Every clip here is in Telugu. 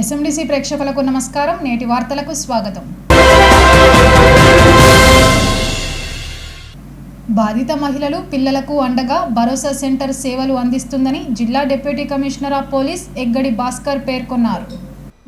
ఎస్ఎండిసి ప్రేక్షకులకు నమస్కారం. నేటి వార్తలకు స్వాగతం. బాధిత మహిళలు, పిల్లలకు అండగా భరోసా సెంటర్ సేవలు అందిస్తుందని జిల్లా deputy commissioner of police Eggadi Bhaskar పేర్కొన్నారు.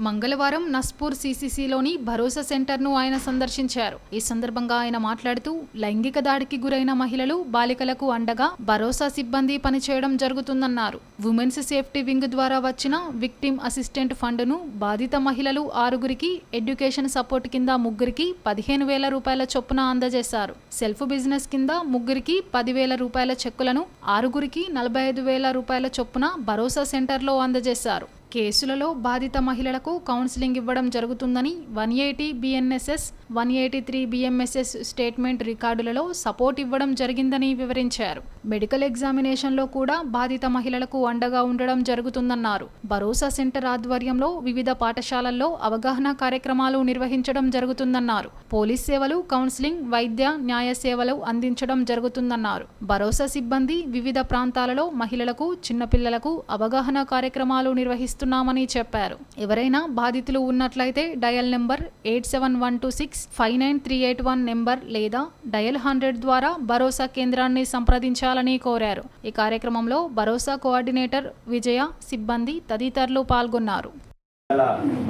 మంగళవారం నస్పూర్ సిసిసిలోని భరోసా సెంటర్ను ఆయన సందర్శించారు. ఈ సందర్భంగా ఆయన మాట్లాడుతూ లైంగిక దాడికి గురైన మహిళలు, బాలికలకు అండగా భరోసా సిబ్బంది పనిచేయడం జరుగుతుందన్నారు. ఉమెన్స్ సేఫ్టీ వింగ్ ద్వారా వచ్చిన విక్టిమ్ అసిస్టెంట్ ఫండ్ను బాధిత మహిళలు 6గురికి, ఎడ్యుకేషన్ సపోర్ట్ కింద 3గురికి 15,000 రూపాయల చొప్పున అందజేశారు. సెల్ఫ్ బిజినెస్ కింద 3గురికి 10,000 రూపాయల చెక్కులను, 6గురికి 45,000 రూపాయల చొప్పున భరోసా సెంటర్లో అందజేశారు. కేసులలో బాధిత మహిళలకు కౌన్సిలింగ్ ఇవ్వడం జరుగుతుందని 180 BNSS, 183 BMSS స్టేట్మెంట్ రికార్డులలో సపోర్ట్ ఇవ్వడం జరిగిందని వివరించారు. మెడికల్ ఎగ్జామినేషన్లో కూడా బాధిత మహిళలకు అండగా ఉండడం జరుగుతుందన్నారు. భరోసా సెంటర్ ఆధ్వర్యంలో వివిధ పాఠశాలల్లో అవగాహన కార్యక్రమాలు నిర్వహించడం జరుగుతుందన్నారు. పోలీస్ సేవలు, కౌన్సిలింగ్, వైద్య, న్యాయ సేవలు అందించడం జరుగుతుందన్నారు. భరోసా సిబ్బంది వివిధ ప్రాంతాలలో మహిళలకు, చిన్నపిల్లలకు అవగాహన కార్యక్రమాలు నిర్వహిస్తున్నారు ని చెప్పారు. ఎవరైనా బాధితులు ఉన్నట్లయితే డయల్ నెంబర్ 8712659381 నెంబర్ లేదా డయల్ 100 ద్వారా భరోసా కేంద్రాన్ని సంప్రదించాలని కోరారు. ఈ కార్యక్రమంలో భరోసా కోఆర్డినేటర్ విజయ, సిబ్బంది తదితరులు పాల్గొన్నారు.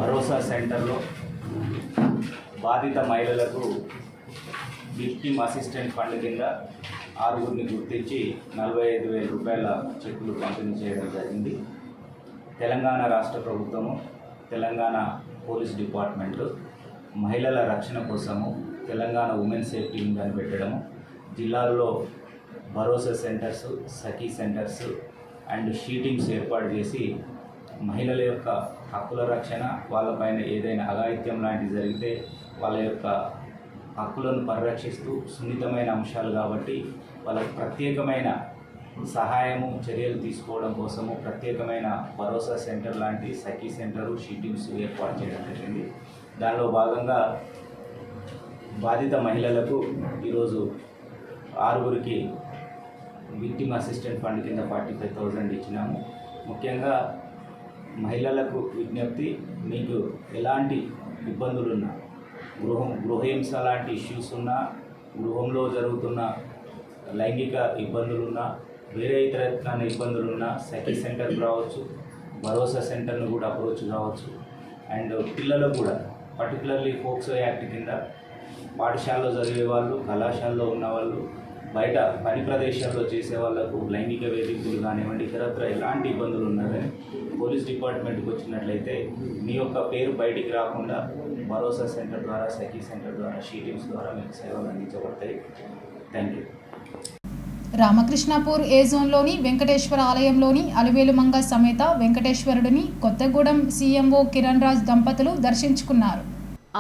భరోసా సెంటర్లో బాధిత మహిళలకు విక్టిమ్ అసిస్టెంట్ ఫండ్ కింద 6గురిని గుర్తించి 45,000 రూపాయల చెక్కులు పంపిణీ చేయడం జరిగింది. తెలంగాణ రాష్ట్ర ప్రభుత్వము, తెలంగాణ పోలీస్ డిపార్ట్మెంటు మహిళల రక్షణ కోసము తెలంగాణ ఉమెన్ సేఫ్టీ వింగ్ అని పెట్టడము, జిల్లాల్లో భరోసా centres, Sakhi centres and sheetings ఏర్పాటు చేసి మహిళల యొక్క హక్కుల రక్షణ, వాళ్ళపైన ఏదైనా అఘాయిత్యం లాంటివి జరిగితే వాళ్ళ యొక్క హక్కులను పరిరక్షిస్తూ సున్నితమైన అంశాలు కాబట్టి వాళ్ళకు ప్రత్యేకమైన సహాయము, చర్యలు తీసుకోవడం కోసము ప్రత్యేకమైన భరోసా సెంటర్ లాంటి సఖీ సెంటరు, షీటింగ్స్ ఏర్పాటు చేయడం జరిగింది. దానిలో భాగంగా బాధిత మహిళలకు ఈరోజు 6గురికి విక్టిమ్ అసిస్టెంట్ ఫండ్ కింద 45,000 ఇచ్చినాము. ముఖ్యంగా మహిళలకు విజ్ఞప్తి, మీకు ఎలాంటి ఇబ్బందులున్నా, గృహహింస లాంటి ఇష్యూస్ ఉన్నా, గృహంలో జరుగుతున్న లైంగిక ఇబ్బందులున్నా, వేరే ఇతర ఇబ్బందులున్నా సఖీ సెంటర్కి రావచ్చు, భరోసా సెంటర్ను కూడా అప్రోచ్ కావచ్చు. అండ్ పిల్లలకు కూడా పర్టికులర్లీ పోక్సో యాక్ట్ కింద పాఠశాలలో చదివే వాళ్ళు, కళాశాలలో ఉన్నవాళ్ళు, బయట పని ప్రదేశాల్లో చేసే వాళ్ళకు లైంగిక వేధింపులు కానివ్వండి, ఇతరత్ర ఎలాంటి ఇబ్బందులు ఉన్నారని పోలీస్ డిపార్ట్మెంట్కి వచ్చినట్లయితే మీ యొక్క పేరు బయటికి రాకుండా భరోసా సెంటర్ ద్వారా, సఖీ సెంటర్ ద్వారా, షీటింగ్స్ ద్వారా మీకు సేవలు అందించబడతాయి. Thank you. రామకృష్ణాపూర్ ఏ జోన్లోని వెంకటేశ్వర ఆలయంలోని అలివేలుమంగ సమేత వెంకటేశ్వరుడిని కొత్తగూడెం CMO కిరణ్ రాజ్ దంపతులు దర్శించుకున్నారు.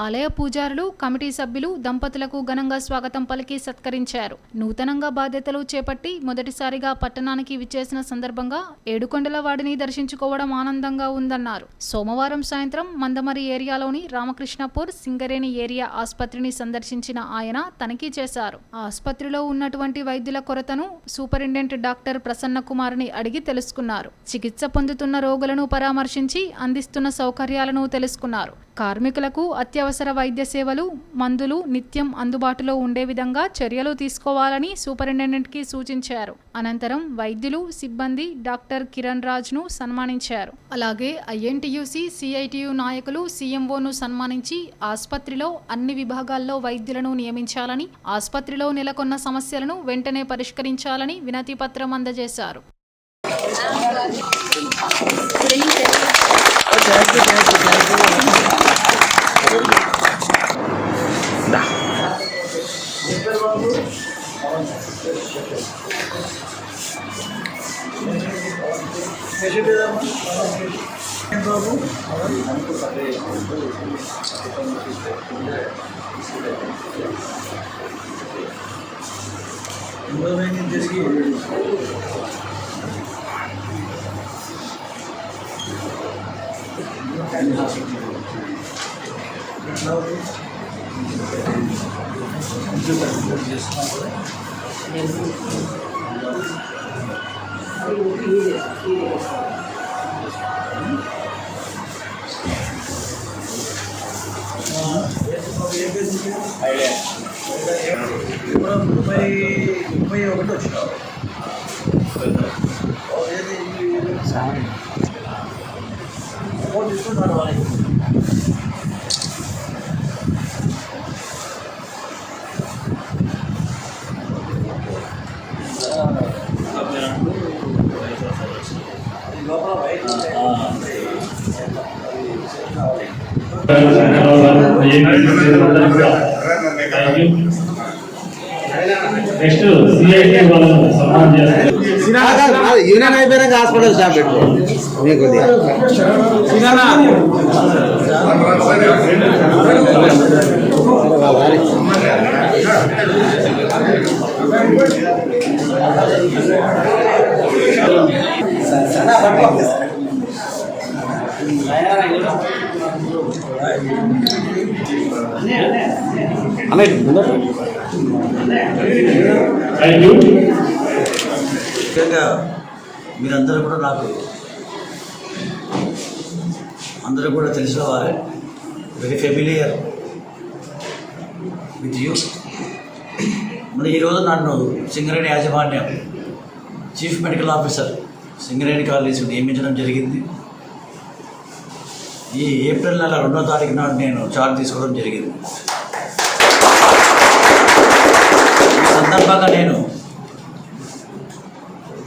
ఆలయ పూజారులు, కమిటీ సభ్యులు దంపతులకు ఘనంగా స్వాగతం పలికి సత్కరించారు. నూతనంగా బాధ్యతలు చేపట్టి మొదటిసారిగా పట్టణానికి విచ్చేసిన సందర్భంగా ఏడుకొండలవాడిని దర్శించుకోవడం ఆనందంగా ఉందన్నారు. సోమవారం సాయంత్రం మందమరి ఏరియాలోని రామకృష్ణాపూర్ సింగరేణి ఏరియా ఆసుపత్రిని సందర్శించిన ఆయన తనిఖీ చేశారు. ఆసుపత్రిలో ఉన్నటువంటి వైద్యుల కొరతను సూపరింటెండెంట్ డాక్టర్ ప్రసన్న కుమార్ని అడిగి తెలుసుకున్నారు. చికిత్స పొందుతున్న రోగులను పరామర్శించి అందిస్తున్న సౌకర్యాలను తెలుసుకున్నారు. కార్మికులకు అత్యవసర వైద్య సేవలు, మందులు నిత్యం అందుబాటులో ఉండే విధంగా చర్యలు తీసుకోవాలని సూపరింటెండెంట్కి సూచించారు. అనంతరం వైద్యులు, సిబ్బంది డాక్టర్ కిరణ్ రాజ్ను సన్మానించారు. అలాగే INTUC, CITU నాయకులు CMOను సన్మానించి ఆసుపత్రిలో అన్ని విభాగాల్లో వైద్యులను నియమించాలని, ఆసుపత్రిలో నెలకొన్న సమస్యలను వెంటనే పరిష్కరించాలని వినతి పత్రం అందజేశారు. ఇప్పుడు 31 వచ్చినావు తీసుకుంటాను వాళ్ళకి లోపల బయట నెక్స్ట్ సిఐటి వాళ్ళను సన్మానం చేస్తారు. యూనియన్ అయిపోయినాక హాస్పిటల్ స్టాప్ పెట్టు మీకు థ్యాంక్ యూ. ముఖ్యంగా మీరందరూ కూడా నాకు అందరూ కూడా తెలిసిన వారే, వెరీ ఫెమిలియర్ విత్ యూ. మరి ఈరోజు నన్ను సింగరేణి యాజమాన్యం chief medical officer Singareni college నియమించడం జరిగింది. ఈ ఏప్రిల్ నెల 2వ తారీఖు నాడు నేను చార్జ్ తీసుకోవడం జరిగింది. ఈ సందర్భంగా నేను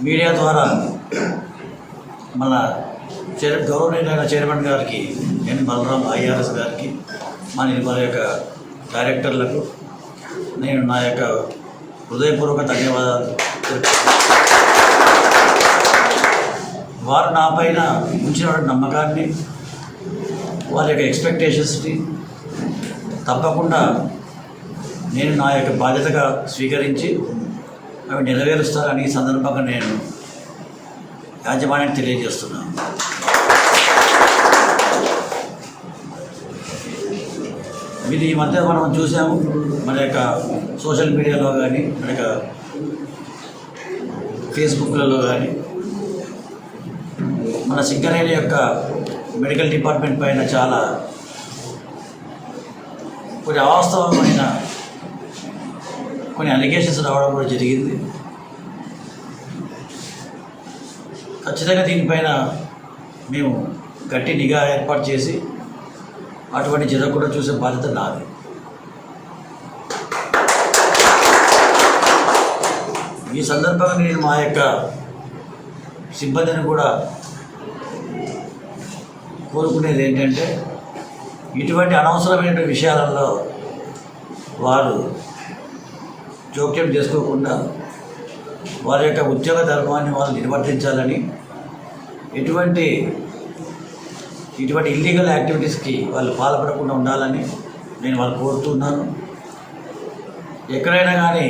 మీడియా ద్వారా మన గౌరవనీయులైన చైర్మన్ గారికి, ఎన్ బలరాం ఐఆర్ఎస్ గారికి, మన యొక్క డైరెక్టర్లకు నేను నా యొక్క హృదయపూర్వక ధన్యవాదాలు. వారు నా పైన ఉంచిన నమ్మకాన్ని, వారి యొక్క ఎక్స్పెక్టేషన్స్ని తప్పకుండా నేను నా యొక్క బాధ్యతగా స్వీకరించి అవి నెరవేరుస్తారని ఈ సందర్భంగా నేను యాజమాన్యానికి తెలియజేస్తున్నాను. ఇది ఈ మధ్య మనం చూసాము, మన యొక్క సోషల్ మీడియాలో కానీ, మన యొక్క ఫేస్బుక్లలో కానీ మన సింగరేణి యొక్క మెడికల్ డిపార్ట్మెంట్ పైన చాలా కొన్ని అవాస్తవమైన కొన్ని అలిగేషన్స్ రావడం కూడా జరిగింది. ఖచ్చితంగా దీనిపైన మేము గట్టి నిఘా ఏర్పాటు చేసి అటువంటి జరగకుండా చూసే బాధ్యత నాది. ఈ సందర్భంగా నేను మా యొక్క సిబ్బందిని కూడా కోరుకునేది ఏంటంటే, ఇటువంటి అనవసరమైన విషయాలలో వారు జోక్యం చేసుకోకుండా వారి యొక్క ఉద్యోగ ధర్మాన్ని వాళ్ళు నిర్వర్తించాలని, ఇటువంటి ఇల్లీగల్ యాక్టివిటీస్కి వాళ్ళు పాల్పడకుండా ఉండాలని నేను వాళ్ళు కోరుతున్నాను. ఎక్కడైనా కానీ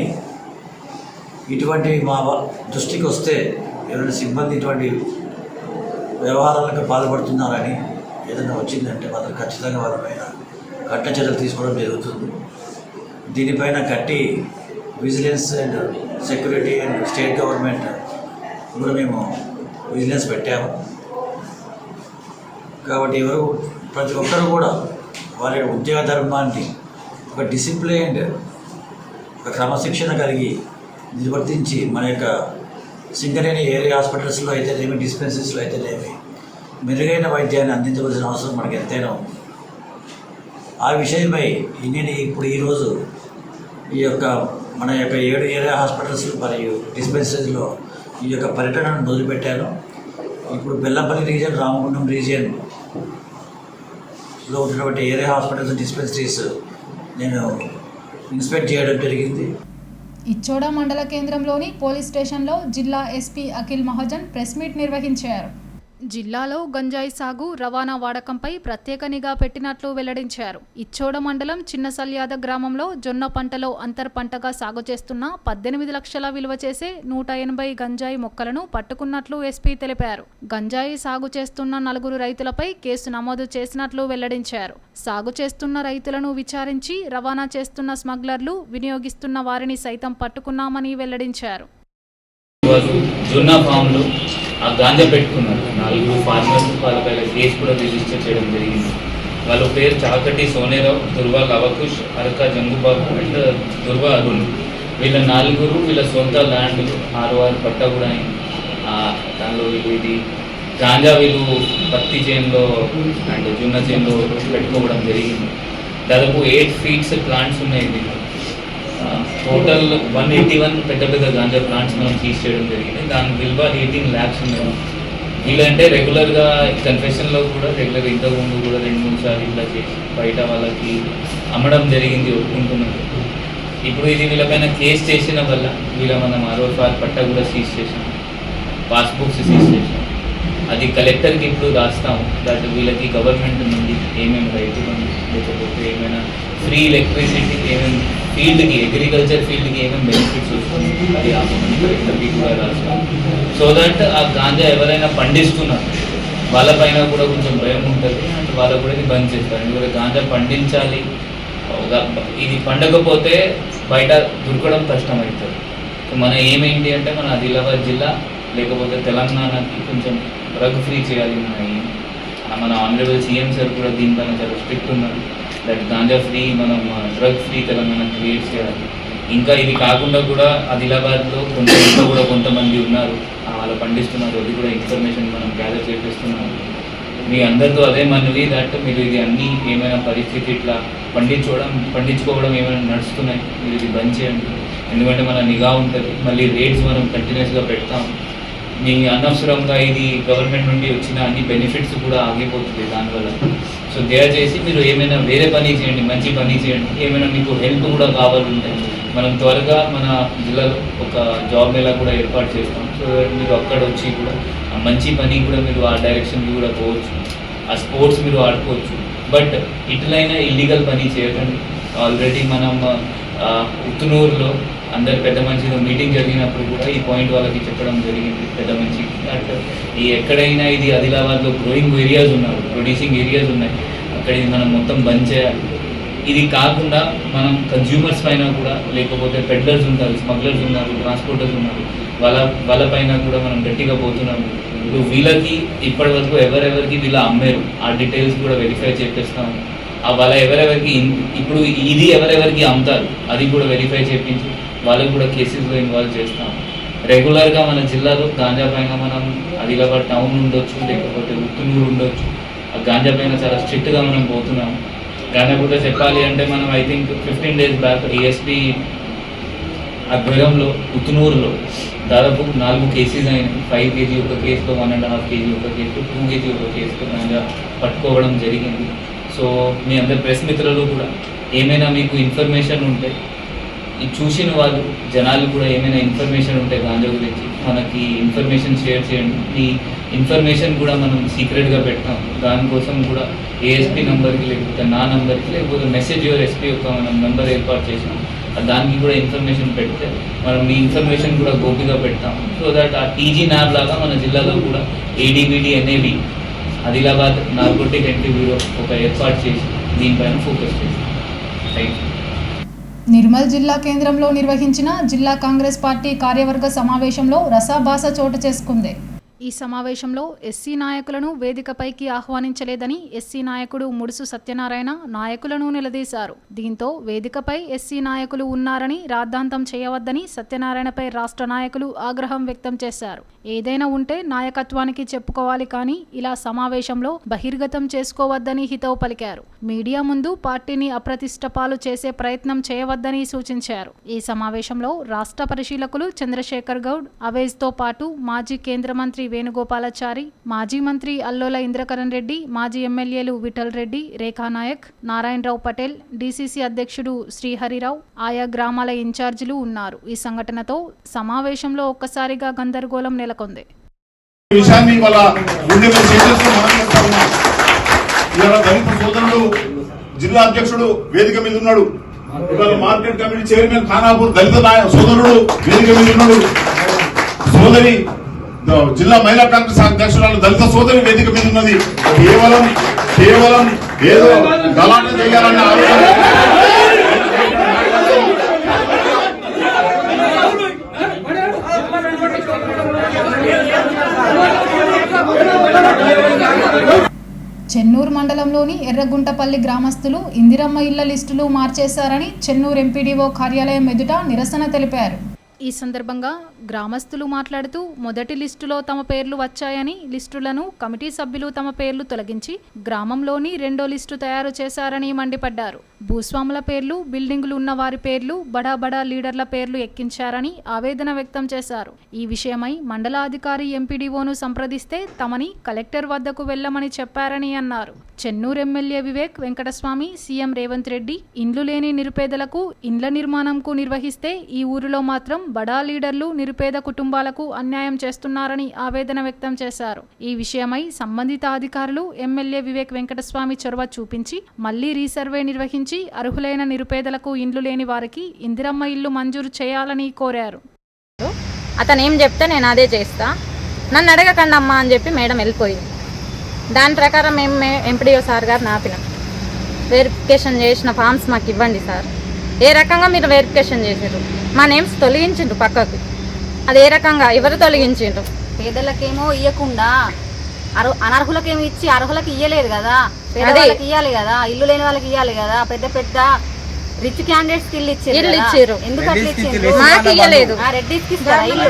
ఇటువంటి మా దృష్టికి వస్తే ఎవరైనా సిబ్బంది ఇటువంటి వ్యవహారాలకు పాల్పడుతున్నారని ఏదైనా వచ్చిందంటే మాత్రం ఖచ్చితంగా వాళ్ళ పైన కట్ట చర్యలు తీసుకోవడం జరుగుతుంది. దీనిపైన గట్టి vigilance and security and state government కూడా మేము విజిలెన్స్ పెట్టాము. కాబట్టి ప్రతి ఒక్కరు కూడా వారి ఉద్యోగ ధర్మాన్ని ఒక డిసిప్లైన్డ్, ఒక క్రమశిక్షణ కలిగి నిర్వర్తించి మన యొక్క సింగరేణి ఏరియా హాస్పిటల్స్లో అయితేనేమి, డిస్పెన్సరీస్లో అయితేనేమి మెరుగైన వైద్యాన్ని అందించవలసిన అవసరం మనకు ఎంతైనా ఉంది. ఆ విషయమై నేను ఇప్పుడు ఈరోజు ఈ యొక్క మన యొక్క 7 ఏరియా హాస్పిటల్స్ మరియు డిస్పెన్సరీస్లో ఈ యొక్క పర్యటనను మొదలుపెట్టాను. ఇప్పుడు బెల్లంపల్లి రీజియన్, రామగుండం రీజియన్లో ఉన్నటువంటి ఏరియా హాస్పిటల్స్, డిస్పెన్సరీస్ నేను ఇన్స్పెక్ట్ చేయడం జరిగింది. ఇచ్చోడ మండల కేంద్రంలోని పోలీస్ స్టేషన్లో జిల్లా SP Akhil Mahajan press meet నిర్వహించారు. జిల్లాలో గంజాయి సాగు, రవాణా వాడకంపై ప్రత్యేక నిఘా పెట్టినట్లు వెల్లడించారు. ఇచ్చోడ మండలం చిన్నసల్యాద గ్రామంలో జొన్న పంటలో అంతర్ పంటగా సాగు చేస్తున్న 18 లక్షల విలువ చేసే 180 గంజాయి మొక్కలను పట్టుకున్నట్లు ఎస్పీ తెలిపారు. గంజాయి సాగు చేస్తున్న 4 రైతులపై కేసు నమోదు చేసినట్లు వెల్లడించారు. సాగు చేస్తున్న రైతులను విచారించి రవాణా చేస్తున్న స్మగ్లర్లు, వినియోగిస్తున్న వారిని సైతం పట్టుకున్నామని వెల్లడించారు. జొన్న ఫామ్లో ఆ గాంజా పెట్టుకున్నారు. 4 ఫార్మర్స్ వాళ్ళపై కేసు కూడా రిజిస్టర్ చేయడం జరిగింది. వాళ్ళ పేరు చాకటి సోనేరావు, దుర్వా లవకుష్, అరక జంగుబాబు అండ్ దుర్వా అరుణ్. వీళ్ళ నలుగురు వీళ్ళ సొంత ల్యాండ్లు 6 పట్ట కూడా దానిలో వీళ్ళు ఇది గాంజా వీళ్ళు పత్తి చేనులో అండ్ జున్న చేనులో పెట్టుకోవడం జరిగింది. దాదాపు 8 ఫీట్స్ ప్లాంట్స్ ఉన్నాయి దీంట్లో. టోటల్ 181 పెద్ద పెద్ద గాంజా ప్లాంట్స్ మనం తీసేయడం జరిగింది. దాని విలువ 18 lakhs ఉన్నాయి. వీళ్ళంటే రెగ్యులర్గా కన్ఫెషన్లో కూడా రెగ్యులర్ ఇంతకుముందు కూడా 2-3 సార్లు ఇట్లా చేసి బయట వాళ్ళకి అమ్మడం జరిగింది, ఒప్పుకుంటున్నారు. ఇప్పుడు ఇది వీళ్ళపైన కేసు చేసిన వల్ల మనం 6 పట్ట కూడా సీజ్ చేసాం, పాస్బుక్స్ సీజ్ చేసాం. అది కలెక్టర్కి ఇప్పుడు రాస్తాము దట్ వీళ్ళకి గవర్నమెంట్ నుండి ఏమేమి రైతులు లేకపోతే ఏమైనా ఫ్రీ ఎలక్ట్రిసిటీ ఏమేమి ఫీల్డ్కి అగ్రికల్చర్ ఫీల్డ్కి ఏమేమి బెనిఫిట్స్ వస్తుంది అది కలెక్టర్కి కూడా రాస్తాం. సో దట్ ఆ గాంజా ఎవరైనా పండిస్తున్నారు వాళ్ళపైన కూడా కొంచెం భయం ఉంటుంది అండ్ వాళ్ళకు కూడా ఇది బంద్ చేస్తారు. ఎందుకంటే గాంజా పండించాలి, ఇది పండకపోతే బయట దొరకడం కష్టమవుతుంది. సో మన ఏమేంటి అంటే మన ఆదిలాబాద్ జిల్లా లేకపోతే తెలంగాణకి కొంచెం డ్రగ్ ఫ్రీ చేయాలి. మన ఆనరబుల్ సీఎం సార్ కూడా దీనిపైన చాలా స్ట్రిక్ట్ ఉన్నారు దట్ గాంజా ఫ్రీ మనం డ్రగ్ ఫ్రీ తెలంగాణ క్రియేట్ చేయాలి. ఇంకా ఇది కాకుండా కూడా ఆదిలాబాద్లో కూడా కొంతమంది ఉన్నారు వాళ్ళు పండిస్తున్నారు, అది కూడా ఇన్ఫర్మేషన్ మనం గ్యాదర్ చేపిస్తున్నాము. మీ అందరితో అదే మనవి దట్ మీరు ఇది అన్నీ ఏమైనా పరిస్థితి ఇట్లా పండించుకోవడం ఏమైనా నడుస్తున్నాయి మీరు ఇది బంద్ చేయండి. ఎందుకంటే మన నిఘా ఉంటుంది, మళ్ళీ రేట్స్ మనం కంటిన్యూస్గా పెడతాం. మీ అనవసరంగా ఇది గవర్నమెంట్ నుండి వచ్చిన అన్ని బెనిఫిట్స్ కూడా ఆగిపోతుంది దానివల్ల. సో దయచేసి మీరు ఏమైనా వేరే పని చేయండి, మంచి పని చేయండి. ఏమైనా మీకు హెల్ప్ కూడా కావాలంటే మనం త్వరగా మన జిల్లాలో ఒక జాబ్ మేళా కూడా ఏర్పాటు చేస్తాం. సో మీరు అక్కడ వచ్చి కూడా ఆ మంచి పని కూడా మీరు ఆ డైరెక్షన్కి కూడా పోవచ్చు, ఆ స్పోర్ట్స్ మీరు ఆడుకోవచ్చు. బట్ ఇట్లయినా ఇల్లీగల్ పని చేయకండి. ఆల్రెడీ మనం ఉత్తునూరులో అందరు పెద్ద మనిషితో మీటింగ్ జరిగినప్పుడు కూడా ఈ పాయింట్ వాళ్ళకి చెప్పడం జరిగింది. పెద్ద మనిషి ఈ ఎక్కడైనా ఇది ఆదిలాబాద్లో గ్రోయింగ్ ఏరియాస్ ఉన్నారు, ప్రొడ్యూసింగ్ ఏరియాస్ ఉన్నాయి, అక్కడ ఇది మనం మొత్తం బంద్ చేయాలి. ఇది కాకుండా మనం కన్జ్యూమర్స్ పైన కూడా లేకపోతే పెడ్లర్స్ ఉంటారు, స్మగ్లర్స్ ఉన్నారు, ట్రాన్స్పోర్టర్స్ ఉన్నారు, వాళ్ళ పైన కూడా మనం గట్టిగా పోతున్నాము. ఇప్పుడు వీళ్ళకి ఇప్పటి వరకు ఎవరెవరికి వీళ్ళ అమ్మారు ఆ డీటెయిల్స్ కూడా వెరిఫై చేపిస్తాము. వాళ్ళ ఎవరెవరికి ఇప్పుడు ఇది ఎవరెవరికి అమ్ముతారు అది కూడా వెరిఫై చేయించి వాళ్ళకు కూడా కేసెస్లో ఇన్వాల్వ్ చేస్తాం. రెగ్యులర్గా మన జిల్లాలో గాంజా పైన మనం ఆదిలాబాద్ టౌన్ ఉండొచ్చు లేకపోతే ఉత్తునూరు ఉండొచ్చు, ఆ గాంజా పైన చాలా స్ట్రిక్ట్గా మనం పోతున్నాము. గాంజా కూడా చెప్పాలి అంటే మనం I think 15 days back ASP ఆధ్వర్యంలో ఉత్తునూరులో దాదాపు 4 కేసెస్ అయినాయి. 5 kg ఒక కేసులో, 1.5 kg ఒక కేసులో, 2 kg ఒక కేసులో గాంజా పట్టుకోవడం జరిగింది. సో మీ అందరి ప్రెస్ మిత్రులు కూడా ఏమైనా మీకు ఇన్ఫర్మేషన్ ఉంటే ఇది చూసిన వాళ్ళు జనాలు కూడా ఏమైనా ఇన్ఫర్మేషన్ ఉంటే గాంజా గురించి మనకి ఇన్ఫర్మేషన్ షేర్ చేయండి. ఈ ఇన్ఫర్మేషన్ కూడా మనం సీక్రెట్గా పెడతాం. దానికోసం కూడా ఏఎస్పీ నెంబర్కి లేకపోతే నా నెంబర్కి లేకపోతే మెసేజ్ యువర్ ఎస్పీ యొక్క మనం నెంబర్ ఏర్పాటు చేసినాం. దానికి కూడా ఇన్ఫర్మేషన్ పెడితే మనం మీ ఇన్ఫర్మేషన్ కూడా గోపిగా పెడతాం. సో దట్ ఆ టీజీ న్యాబ్ లాగా మన జిల్లాలో కూడా ADBD NAB Adilabad narcotic anti bureau ఒక ఏర్పాటు చేసి దీనిపైన ఫోకస్ చేస్తాం. Thank you. నిర్మల్ జిల్లా కేంద్రంలో నిర్వహించిన జిల్లా కాంగ్రెస్ పార్టీ కార్యవర్గ సమావేశంలో రసాభాస చోటు చేసుకుంది. ఈ సమావేశంలో ఎస్సీ నాయకులను వేదికపైకి ఆహ్వానించలేదని ఎస్సీ నాయకుడు ముడుసు సత్యనారాయణ నాయకులను నిలదీశారు. దీంతో వేదికపై ఎస్సీ నాయకులు ఉన్నారని రాద్ధాంతం చేయవద్దని సత్యనారాయణపై రాష్ట్ర నాయకులు ఆగ్రహం వ్యక్తం చేశారు. ఏదైనా ఉంటే నాయకత్వానికి చెప్పుకోవాలి, కానీ ఇలా సమావేశంలో బహిర్గతం చేసుకోవద్దని హితవు పలికారు. మీడియా ముందు పార్టీని అప్రతిష్టపాలు చేసే ప్రయత్నం చేయవద్దని సూచించారు. ఈ సమావేశంలో రాష్ట్ర పరిశీలకులు చంద్రశేఖర్ గౌడ్, అవేజ్తో పాటు మాజీ కేంద్ర మంత్రి వేణుగోపాలాచారి, మాజీ మంత్రి అల్లోల ఇంద్రకరణ్ రెడ్డి, మాజీ ఎమ్మెల్యేలు విఠల్ రెడ్డి, రేఖా నాయక్, నారాయణరావు పటేల్, డీసీసీ అధ్యక్షుడు శ్రీహరిరావు, ఆయా గ్రామాల ఇన్ఛార్జీలు ఉన్నారు. ఈ సంఘటనతో సమావేశంలో ఒక్కసారిగా గందరగోళం నెలకొంది. జిల్లా అధ్యక్షుడు వేదిక మీద ఉన్నాడు, మార్కెట్ కమిటీ చైర్మన్ ఖానాపూర్ దళిత సోదరుడు వేదిక మీద ఉన్నాడు, సోదరి జిల్లా మహిళా కాంగ్రెస్ అధ్యక్షురాలు దళిత సోదరి వేదిక మీద ఉన్నది. కేవలం ఏదో గలాట చేయాలన్న ఆలోచన చెన్నూరు మండలం మండలంలోని ఎర్రగుంటపల్లి గ్రామస్తులు ఇందిరమ్మ ఇళ్ల లిస్టులు మార్చేశారని చెన్నూరు ఎంపీడీఓ కార్యాలయం ఎదుట నిరసన తెలిపారు. ఈ సందర్భంగా గ్రామస్తులు మాట్లాడుతూ మొదటి లిస్టులో తమ పేర్లు వచ్చాయని లిస్టులను కమిటీ సభ్యులు తమ పేర్లు తొలగించి గ్రామంలోని రెండో లిస్టు తయారు చేశారని మండిపడ్డారు. భూస్వాముల పేర్లు, బిల్డింగులు ఉన్న వారి పేర్లు, బడా లీడర్ల పేర్లు ఎక్కించారని ఆవేదన వ్యక్తం చేశారు. ఈ విషయమై మండలాధికారి ఎంపీడీఓను సంప్రదిస్తే తమని కలెక్టర్ వద్దకు వెళ్లమని చెప్పారని అన్నారు. చెన్నూరు ఎమ్మెల్యే వివేక్ వెంకటస్వామి, సీఎం రేవంత్ రెడ్డి ఇండ్లు లేని నిరుపేదలకు ఇండ్ల నిర్మాణంకు నిర్వహిస్తే ఈ ఊరిలో మాత్రం బడా లీడర్లు నిరుపేద కుటుంబాలకు అన్యాయం చేస్తున్నారని ఆవేదన వ్యక్తం చేశారు. ఈ విషయమై సంబంధిత అధికారులు ఎమ్మెల్యే వివేక్ వెంకటస్వామి చొరవ చూపించి మళ్లీ రీసర్వే నిర్వహించి అర్హులైన నిరుపేదలకు ఇండ్లు లేని వారికి ఇందిరమ్మ ఇల్లు మంజూరు చేయాలని కోరారు. అతను ఏం చెప్తే నేను అదే చేస్తా, నన్ను అడగకండి అమ్మా అని చెప్పి మేడం వెళ్ళిపోయింది. దాని ప్రకారం మేము ఎంపీడీఓ సార్ గారు నాపినాం, వెరిఫికేషన్ చేసిన ఫామ్స్ మాకు ఇవ్వండి సార్. ఏ రకంగా మీరు వెరిఫికేషన్ చేసారు? మా నేమ్స్ తొలగించిండ్రు పక్కకు. అది ఏ రకంగా ఎవరు తొలగించిండ్రు? పేదలకేమో ఇవ్వకుండా అనర్హులకేమో ఇచ్చి అర్హులకి ఇవ్వలేదు కదా, పేదవాళ్ళకి ఇవ్వాలి కదా, ఇల్లు లేని వాళ్ళకి ఇవ్వాలి కదా. పెద్ద రిచ్ క్యాండిడేట్స్ ఇల్లు ఇచ్చారు. ఎందుకు అట్లా ఇచ్చారు? మాకు ఇవ్వలేదు. రెడ్డికి ఇస్తారా ఇల్లు?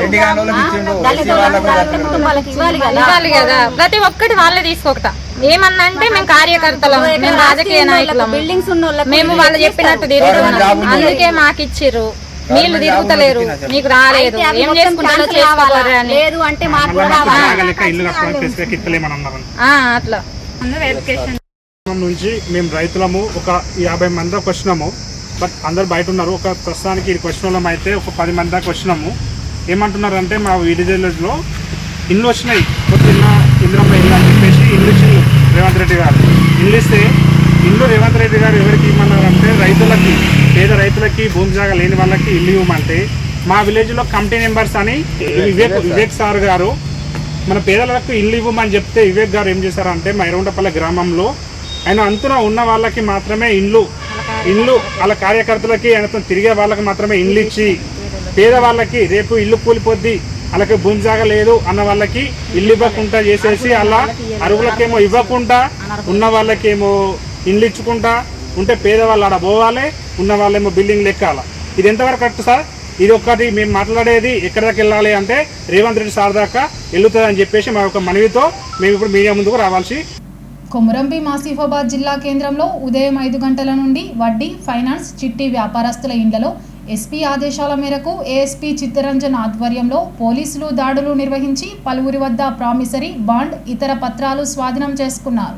కుటుంబాలకు ఇవ్వాలి కదా. ప్రతి ఒక్కటి వాళ్ళే తీసుకోకట. ఏమన్నా అంటే మేము కార్యకర్తలం, మేము రాజకీయ నాయకులం, బిల్డింగ్స్ ఉన్న మేము వాళ్ళు చెప్పినట్టు తిరుగుతున్నాం. అందుకే మాకు ఇచ్చిర్రు. వీళ్ళు తిరుగుతలేరు, మీకు రాలేదు, ఏం చేసుకుంటారో చేసుకోవాలి అని లేదు అంటే అట్లా నుంచి మేము రైతులము ఒక 50 మంది దాకా వచ్చినాము. బట్ అందరు బయట ఉన్నారు. ఒక ప్రస్తుతానికి ఇది వచ్చిన వాళ్ళం అయితే ఒక 10 మంది దాకా వచ్చినాము. ఏమంటున్నారు అంటే మా విలేజ్లో ఇల్లు వచ్చినాయి, పొద్దున్న ఇందిరమ్మ ఇల్లు అని చెప్పేసి ఇల్లు ఇచ్చిండు రేవంత్ రెడ్డి గారు. ఇల్లు ఇస్తే ఇల్లు రేవంత్ రెడ్డి గారు ఎవరికి ఇవ్వమన్నారంటే రైతులకి, పేద రైతులకి, భూమి జాగా లేని వాళ్ళకి ఇల్లు ఇవ్వమంటే మా విలేజ్లో కమిటీ మెంబర్స్ అని వివేక్ సార్ గారు మన పేదలకు ఇల్లు ఇవ్వమని చెప్తే వివేక్ గారు ఏం చేశారంటే మా ఎర్రగుంటపల్లి గ్రామంలో ఆయన అంతున ఉన్న వాళ్ళకి మాత్రమే ఇల్లు వాళ్ళ కార్యకర్తలకి ఆయనతో తిరిగే వాళ్ళకి మాత్రమే ఇల్లు ఇచ్చి, పేదవాళ్ళకి రేపు ఇల్లు కూలిపోద్ది, వాళ్ళకి భూమి జాగా లేదు అన్న వాళ్ళకి ఇల్లు ఇవ్వకుండా చేసేసి అలా అరువులకేమో ఇవ్వకుండా ఉన్న వాళ్ళకేమో ఇల్లు ఇచ్చుకుంటా ఉంటే పేదవాళ్ళు ఆడ పోవాలి, ఉన్న వాళ్ళేమో బిల్డింగ్లు ఎక్కాలి. ఇది ఎంతవరకు కరెక్ట్ సార్? ఇది ఒక్కటి మేము మాట్లాడేది ఎక్కడి దాకా వెళ్ళాలి అంటే రేవంత్ రెడ్డి సార్ దాకా వెళ్తుంది అని చెప్పేసి మా యొక్క మనవితో మేము ఇప్పుడు మీడియా ముందుకు రావాల్సి. కొమురంభి ఆసిఫాబాద్ జిల్లా కేంద్రంలో ఉదయం 5 గంటల నుండి వడ్డీ, ఫైనాన్స్, చిట్టి వ్యాపారస్తుల ఇండ్లలో ఎస్పీ ఆదేశాల మేరకు ఏఎస్పీ చిత్తరంజన్ ఆధ్వర్యంలో పోలీసులు దాడులు నిర్వహించి పలువురి వద్ద ప్రామిసరీ బాండ్, ఇతర పత్రాలు స్వాధీనం చేసుకున్నారు.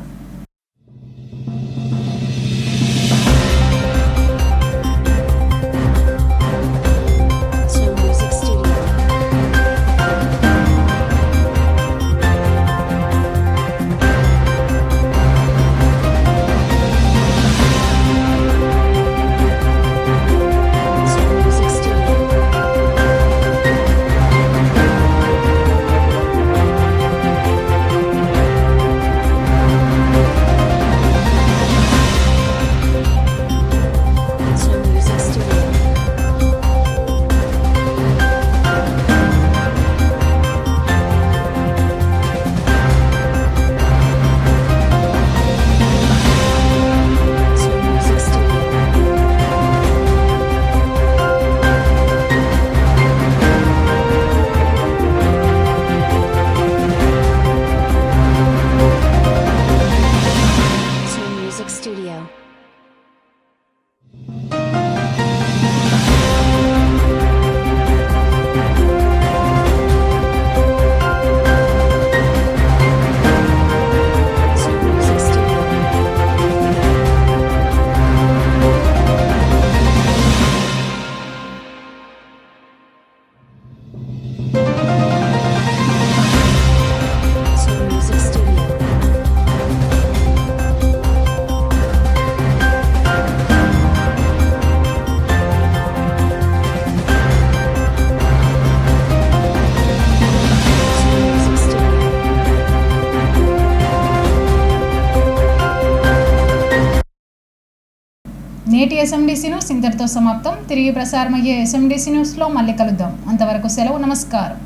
నేటి ఎస్ఎండిసి న్యూస్ ఇంతటితో సమాప్తం. తిరిగి ప్రసారమయ్యే ఎస్ఎండిసి న్యూస్లో మళ్ళీ కలుద్దాం. అంతవరకు సెలవు. నమస్కారం.